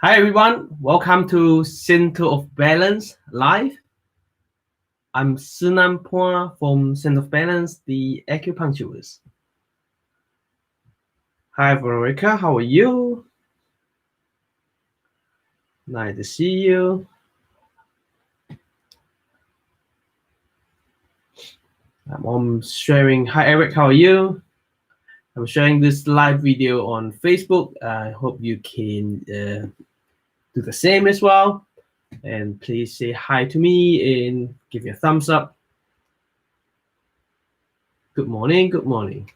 Hi everyone, welcome to Center of Balance Live. I'm Szenan-Balance from Center of Balance, the acupuncturist. Hi Veronica, how are you? Nice to see you. I'm sharing. Hi Eric, how are you? I'm sharing this live video on Facebook. I hope you can do the same as well. And please say hi to me and give me a thumbs up. Good morning, good morning.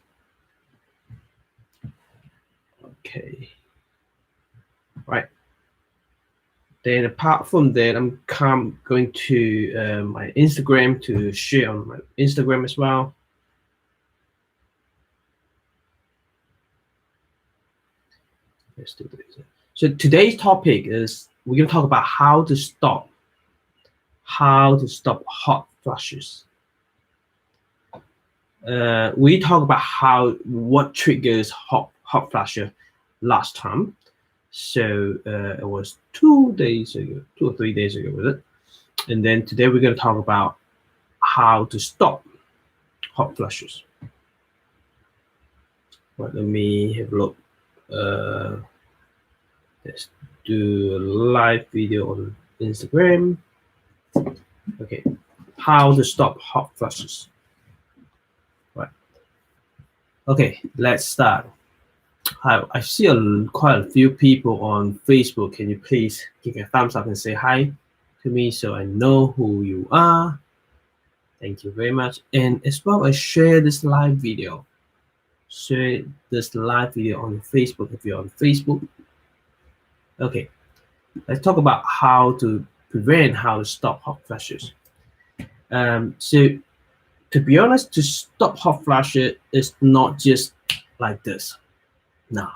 Okay. Right. Then apart from that, I'm going to my Instagram to share on my Instagram as well. Let's do this. So today's topic is we're going to talk about how to stop hot flushes. We talked about what triggers hot flusher last time. So it was 2 days ago, 2 or 3 days ago, was it? And then today we're going to talk about how to stop hot flushes. Right, let me have a look. Let's do a live video on Instagram. Okay, how to stop hot flushes. Right. Okay, let's start. I see quite a few people on Facebook. Can you please give me a thumbs up and say hi to me so I know who you are? Thank you very much. And as well as share this live video. Share this live video on Facebook if you're on Facebook. Okay, let's talk about how to prevent, how to stop hot flushes. So to be honest, to stop hot flushes is not just like this. No,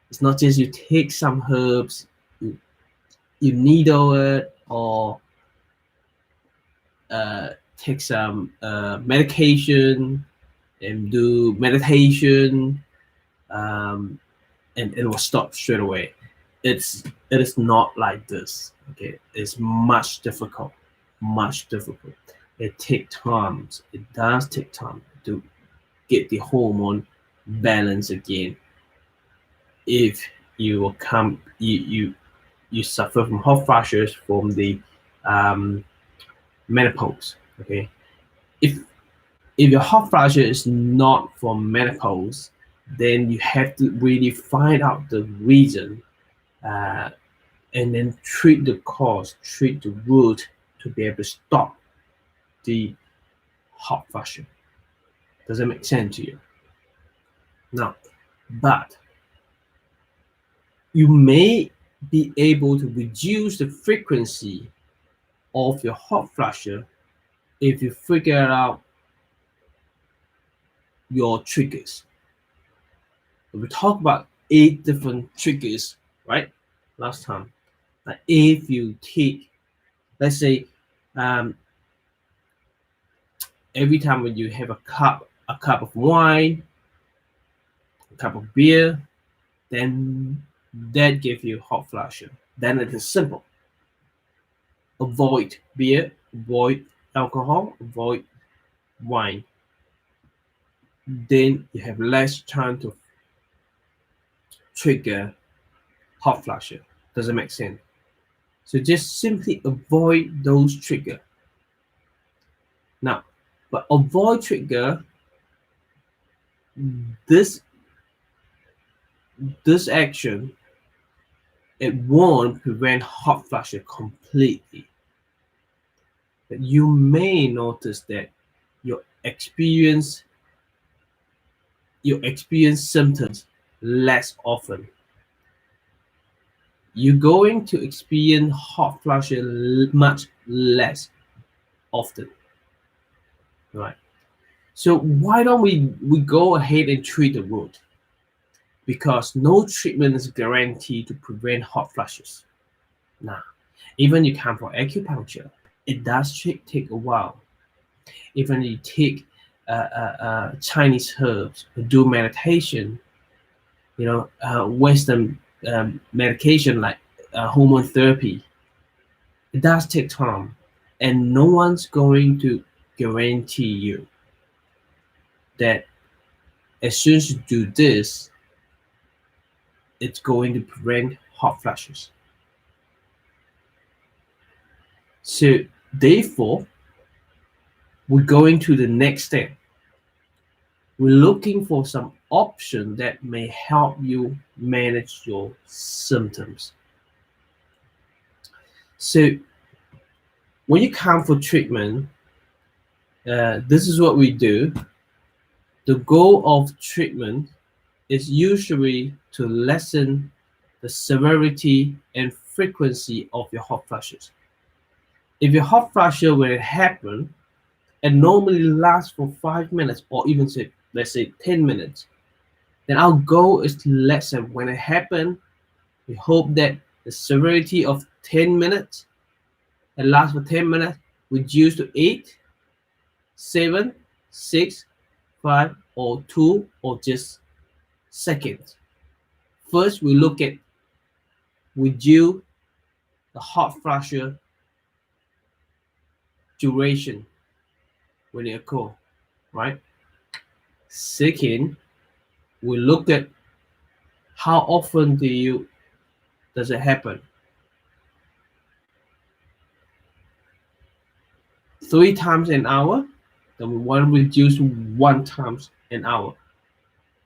it's not just you take some herbs, you needle it, or take some medication and do meditation, and it will stop straight away. It is not like this. Okay, it's much difficult. It takes time. It does take time to get the hormone balance again. If you suffer from hot flushes from the menopause, okay. If your hot flush is not from menopause, then you have to really find out the reason, and then treat the cause, treat the root to be able to stop the hot flush. Does that make sense to you? Now, but you may be able to reduce the frequency of your hot flusher if you figure out your triggers. We talked about 8 different triggers, right? Last time. Like if you take, let's say, every time when you have a cup of wine, a cup of beer, then that gives you hot flusher. Then it is simple. Avoid beer, avoid alcohol, avoid wine. Then you have less chance to trigger hot flusher. Does it make sense? So just simply avoid those triggers. Now, but avoid trigger, this action, it won't prevent hot flusher completely. But you may notice that you experience symptoms less often. You're going to experience hot flusher much less often, right? So why don't we go ahead and treat the root? Because no treatment is guaranteed to prevent hot flushes. Now, even you come for acupuncture, it does take a while. Even you take Chinese herbs, do meditation, Western medication like hormone therapy, it does take time, and no one's going to guarantee you that as soon as you do this, it's going to prevent hot flashes. So therefore, we're going to the next step. We're looking for some option that may help you manage your symptoms. So when you come for treatment, this is what we do. The goal of treatment is usually to lessen the severity and frequency of your hot flashes. If your hot flash when it happens, and normally lasts for 5 minutes or even say, let's say 10 minutes, then our goal is to lessen when it happens. We hope that the severity of 10 minutes and lasts for 10 minutes reduce to 8, 7, 6, 5, or 2, or just seconds. First, we look at reduce the hot flash duration when it occurs, right? Second, we look at how often does it happen. 3 times an hour, then we want to reduce 1 times an hour,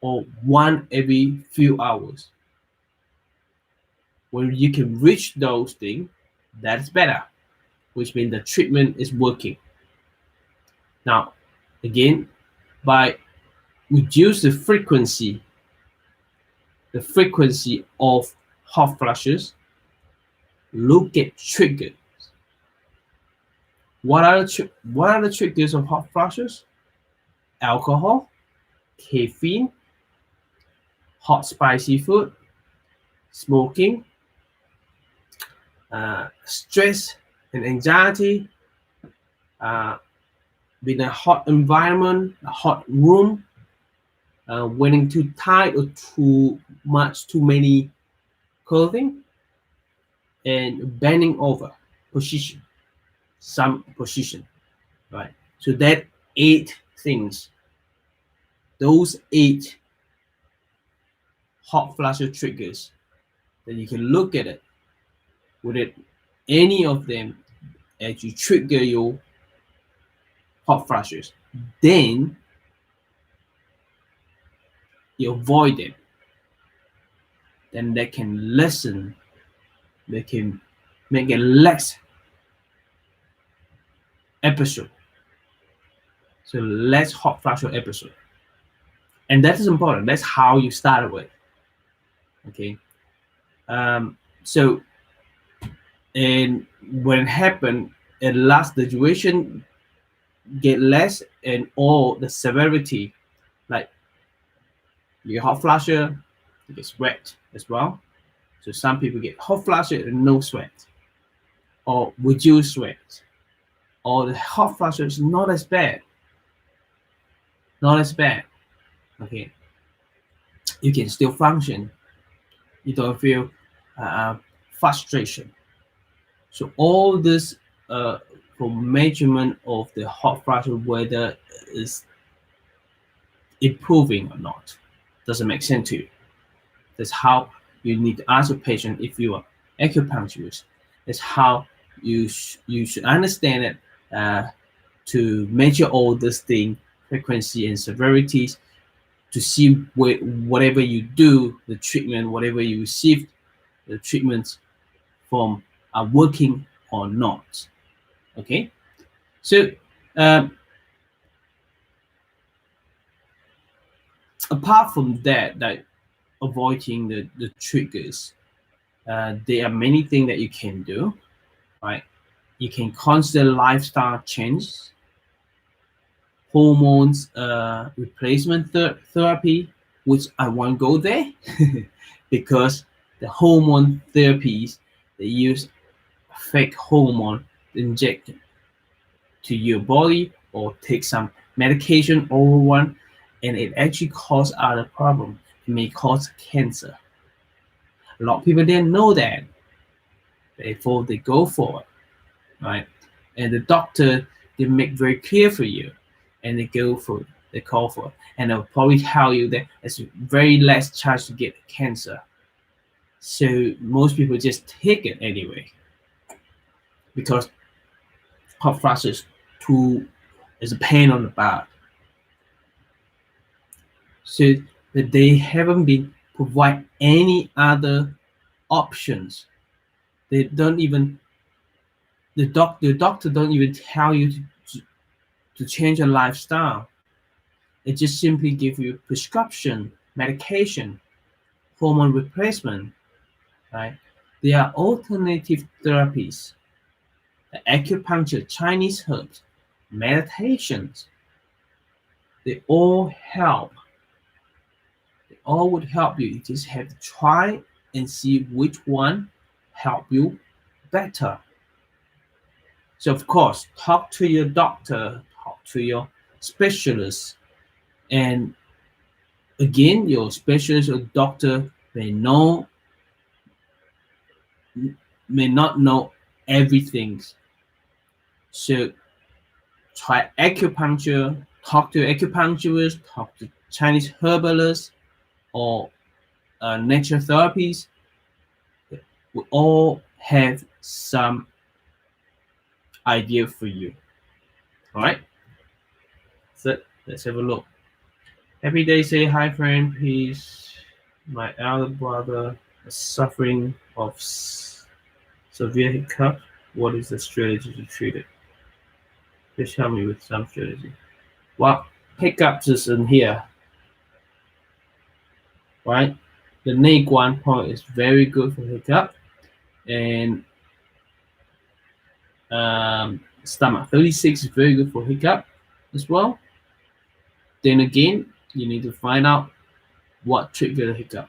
or 1 every few hours. When you can reach those things, that's better, which means the treatment is working. Now, again, by reduce the frequency of hot flashes, look at triggers. What are the triggers of hot flashes? Alcohol, caffeine, hot spicy food, smoking, stress and anxiety, being a hot environment, a hot room, wearing too tight or too many clothing, and bending over position, some position, right? So that 8 things, those 8 hot flash triggers, then you can look at it. With it, any of them as you trigger your hot flashes, then you avoid them. Then they can lessen, they can make a less episode. So less hot flash episode. And that is important. That's how you start with. Okay. So and when it happens, it lasts, the duration get less, and all the severity, like you get hot flasher, you get sweat as well. So some people get hot flasher and no sweat, or reduced sweat, or the hot flasher is not as bad. Okay, you can still function. You don't feel frustration. So all this for measurement of the hot flasher, whether is improving or not, doesn't make sense to you. That's how you need to ask a patient if you are acupuncturist. That's how you should understand it, to measure all this thing, frequency and severities, to see whatever you do, the treatment, whatever you receive, the treatments from are working or not. Okay, so apart from that, avoiding the triggers, there are many things that you can do, right? You can consider lifestyle change, hormones replacement therapy, which I won't go there because the hormone therapies, they use fake hormone injected to your body or take some medication over one, and it actually causes other problems. It may cause cancer. A lot of people didn't know that. before they go for it, right? And the doctor, they make very clear for you, and they go for it, they call for it, and they'll probably tell you that it's very less chance to get cancer. So most people just take it anyway, because hot flashes is a pain on the back. So that they haven't been provide any other options. They don't even the doctor don't even tell you to change your lifestyle. It just simply give you prescription, medication, hormone replacement, right? There are alternative therapies, acupuncture, Chinese herbs, meditations. They all help. They all would help you. You just have to try and see which one help you better. So of course, talk to your doctor, talk to your specialist, and again, your specialist or doctor may not know everything. So try acupuncture, talk to acupuncturists, talk to Chinese herbalists, or nature therapies. We all have some idea for you. All right. So let's have a look. Every day say hi, friend. Please, my elder brother is suffering of severe hiccup. What is the strategy to treat it? Please help me with some strategy. Well, hiccups is in here, right? The Naguan point is very good for hiccup, and stomach 36 is very good for hiccup as well. Then again, you need to find out what triggered the hiccup.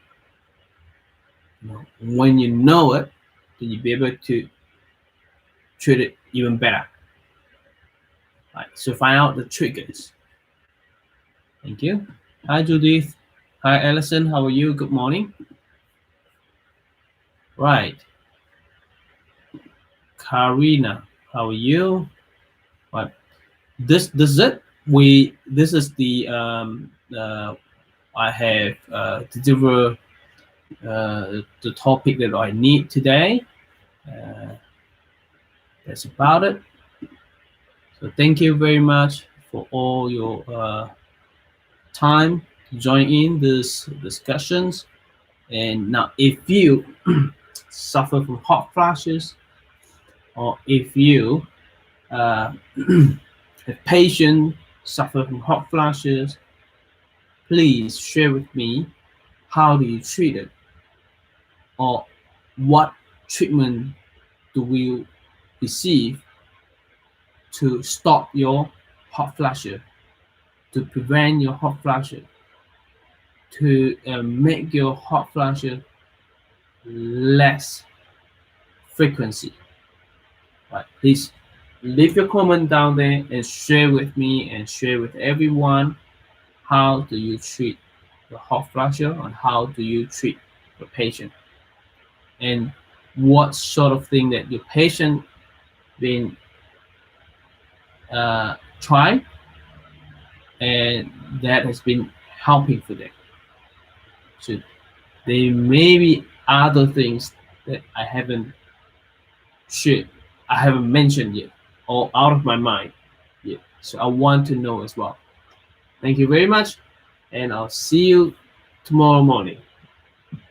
When you know it, then you'll be able to treat it even better. Right, so find out the triggers. Thank you. Hi, Judith. Hi, Alison. How are you? Good morning. Right. Karina, how are you? Right. This is it. This is the I have deliver the topic that I need today. That's about it. So thank you very much for all your time to join in these discussions. And now, if you suffer from hot flashes, or if you have patients suffer from hot flashes, please share with me how do you treat it, or what treatment do we receive to stop your hot flashes, to prevent your hot flashes, to make your hot flashes less frequency. Right, please leave your comment down there and share with me and share with everyone how do you treat the hot flashes, and how do you treat the patient, and what sort of thing that your patient been tried and that has been helping for them. So there may be other things that I haven't shared, I haven't mentioned yet, or out of my mind yet. So I want to know as well. Thank you very much, and I'll see you tomorrow morning.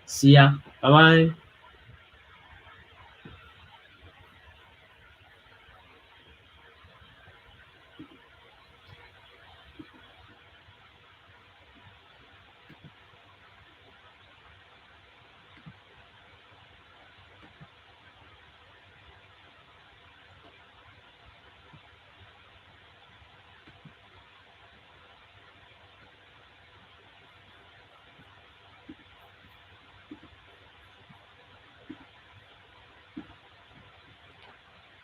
See ya. Bye-bye.